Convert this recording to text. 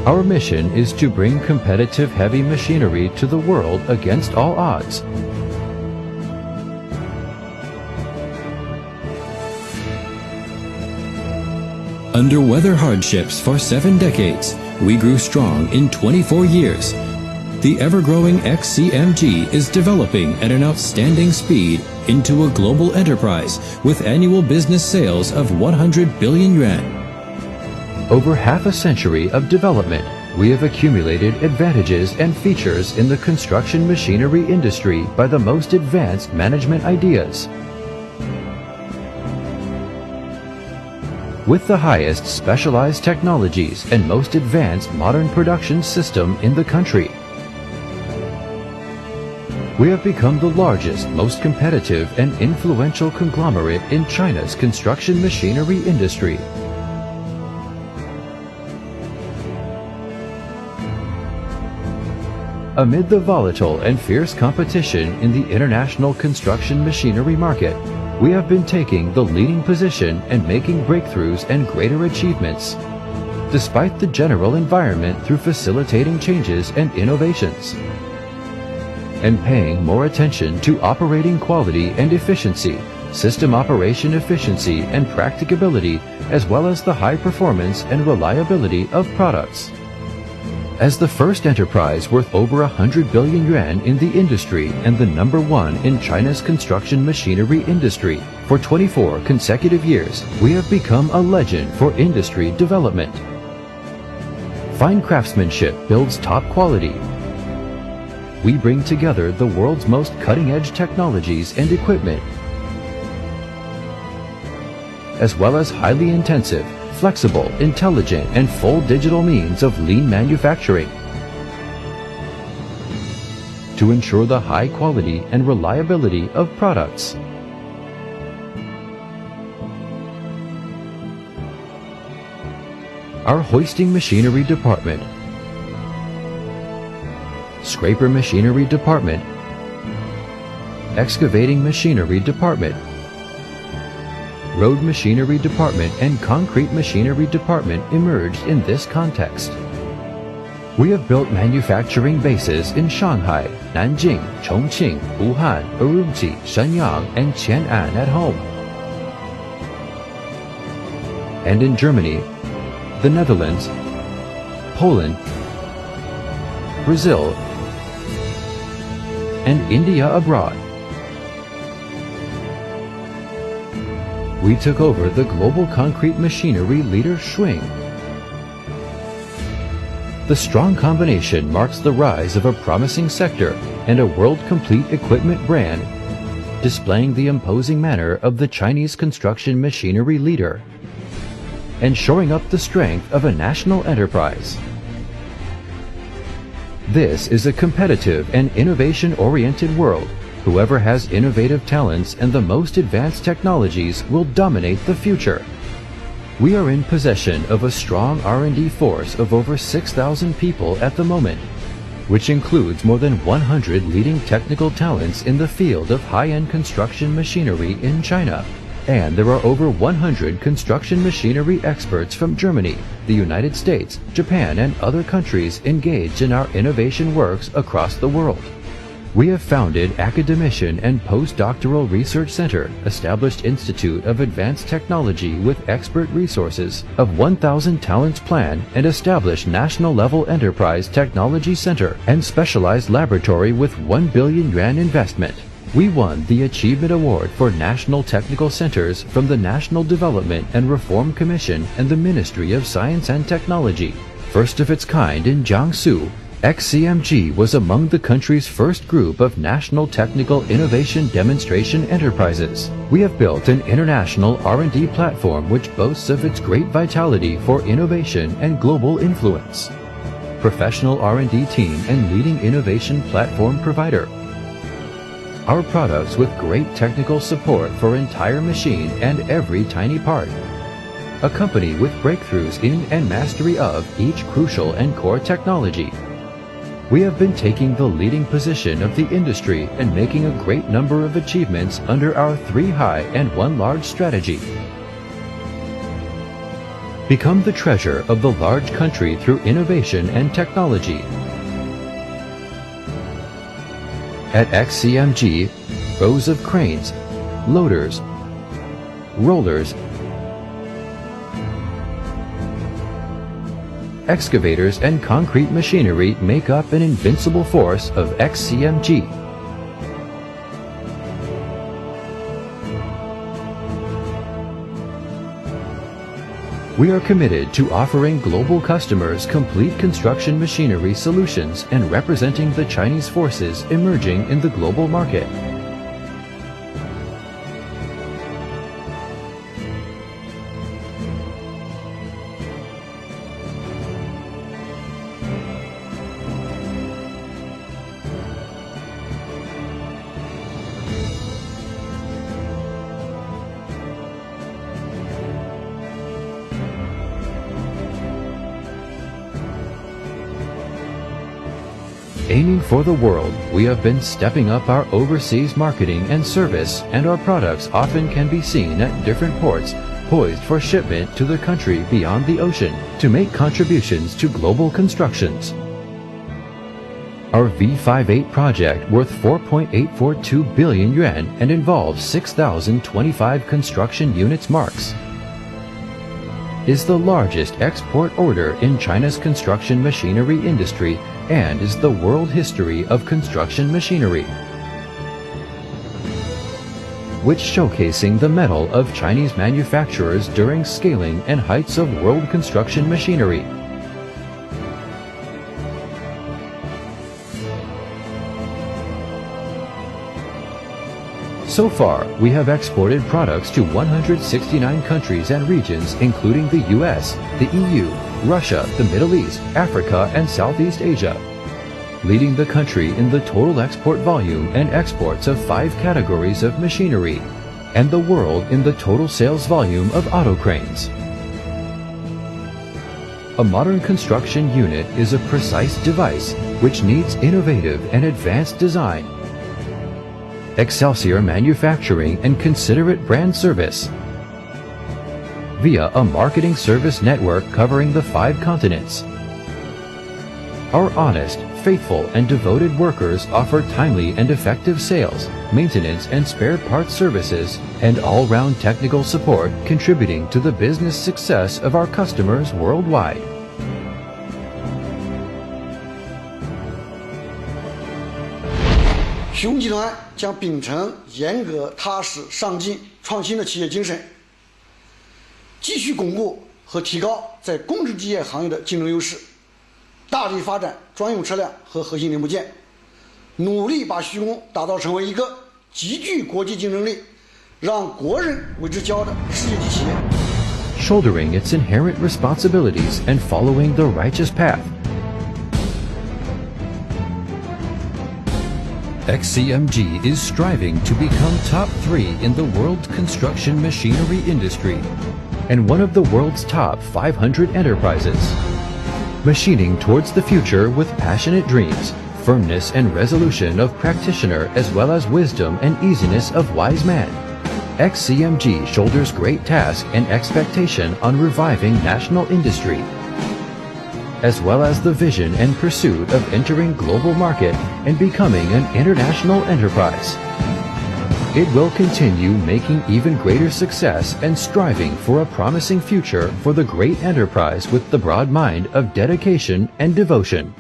Our mission is to bring competitive heavy machinery to the world against all odds. Under weather hardships for 7 decades, we grew strong in 24 years. The ever-growing Xcmg is developing at an outstanding speed into a global enterprise with annual business sales of 100 billion yuan. Over half a century of development, we have accumulated advantages and features in the construction machinery industry by the most advanced management ideas. With the highest specialized technologies and most advanced modern production system in the country, we have become the largest, most competitive and influential conglomerate in China's construction machinery industry. Amid the volatile and fierce competition in the international construction machinery market, we have been taking the leading position and making breakthroughs and greater achievements, despite the general environment, through facilitating changes and innovations, and paying more attention to operating quality and efficiency, system operation efficiency and practicability, as well as the high performance and reliability of products. As the first enterprise worth over 100 billion yuan in the industry and the #1 in China's construction machinery industry for 24 consecutive years, we have become a legend for industry development. Fine craftsmanship builds top quality. We bring together the world's most cutting-edge technologies and equipment, as well as highly intensive, flexible, intelligent, and full digital means of lean manufacturing to ensure the high quality and reliability of products. Our hoisting machinery department, scraper machinery department, excavating machinery department, road machinery department, and concrete machinery department emerged in this context. We have built manufacturing bases in Shanghai, Nanjing, Chongqing, Wuhan, Urumqi, Shenyang, and Qian'an at home, and in Germany, the Netherlands, Poland, Brazil, and India abroad. We took over the global concrete machinery leader Xuzhou. The strong combination marks the rise of a promising sector and a world-complete equipment brand, displaying the imposing manner of the Chinese construction machinery leader and shoring up the strength of a national enterprise. This is a competitive and innovation-oriented world. Whoever has innovative talents and the most advanced technologies will dominate the future. We are in possession of a strong R&D force of over 6,000 people at the moment, which includes more than 100 leading technical talents in the field of high-end construction machinery in China. And there are over 100 construction machinery experts from Germany, the United States, Japan, and other countries engaged in our innovation works across the world. We have founded Academician and Postdoctoral Research Center, established Institute of Advanced Technology with expert resources of 1,000 talents plan, and established National-Level Enterprise Technology Center and specialized laboratory with 1 billion yuan investment. We won the Achievement Award for National Technical Centers from the National Development and Reform Commission and the Ministry of Science and Technology. First of its kind in Jiangsu, Xcmg was among the country's first group of national technical innovation demonstration enterprises. We have built an international R&D platform which boasts of its great vitality for innovation and global influence. Professional R&D team and leading innovation platform provider. Our products with great technical support for entire machine and every tiny part. A company with breakthroughs in and mastery of each crucial and core technology. We have been taking the leading position of the industry and making a great number of achievements under our 3 high and 1 large strategy. Become the treasure of the large country through innovation and technology. At Xcmg, rows of cranes, loaders, rollers, excavators and concrete machinery make up an invincible force of Xcmg. We are committed to offering global customers complete construction machinery solutions and representing the Chinese forces emerging in the global market. Aiming for the world, we have been stepping up our overseas marketing and service, and our products often can be seen at different ports, poised for shipment to the country beyond the ocean to make contributions to global constructions. Our V58 project, worth 4.842 billion yuan and involves 6,025 construction units marks, is the largest export order in China's construction machinery industry and is the world history of construction machinery, which showcasing the mettle of Chinese manufacturers during scaling and heights of world construction machinery. So far, we have exported products to 169 countries and regions, including the US, the EU, Russia, the Middle East, Africa, and Southeast Asia, leading the country in the total export volume and exports of 5 categories of machinery, and the world in the total sales volume of auto cranes. A modern construction unit is a precise device which needs innovative and advanced design, Excelsior manufacturing and considerate brand service via a marketing service network covering the 5 continents. Our honest, faithful, and devoted workers offer timely and effective sales, maintenance, and spare parts services, and all-round technical support, contributing to the business success of our customers worldwide.雄集团将秉承严格、踏实、上进、创新的企业精神，继续巩固和提高在工程机械行业的竞争优势，大力发展专用车辆和核心零部件，努力把徐工打造成为一个极具国际竞争力、让国人为之骄傲的世界级企业。Shouldering its inherent responsibilities and following the righteous path, Xcmg is striving to become top 3 in the world's construction machinery industry and one of the world's top 500 enterprises. Machining towards the future with passionate dreams, firmness and resolution of practitioner as well as wisdom and easiness of wise man, Xcmg shoulders great task and expectation on reviving national industry, as well as the vision and pursuit of entering global market and becoming an international enterprise. It will continue making even greater success and striving for a promising future for the great enterprise with the broad mind of dedication and devotion.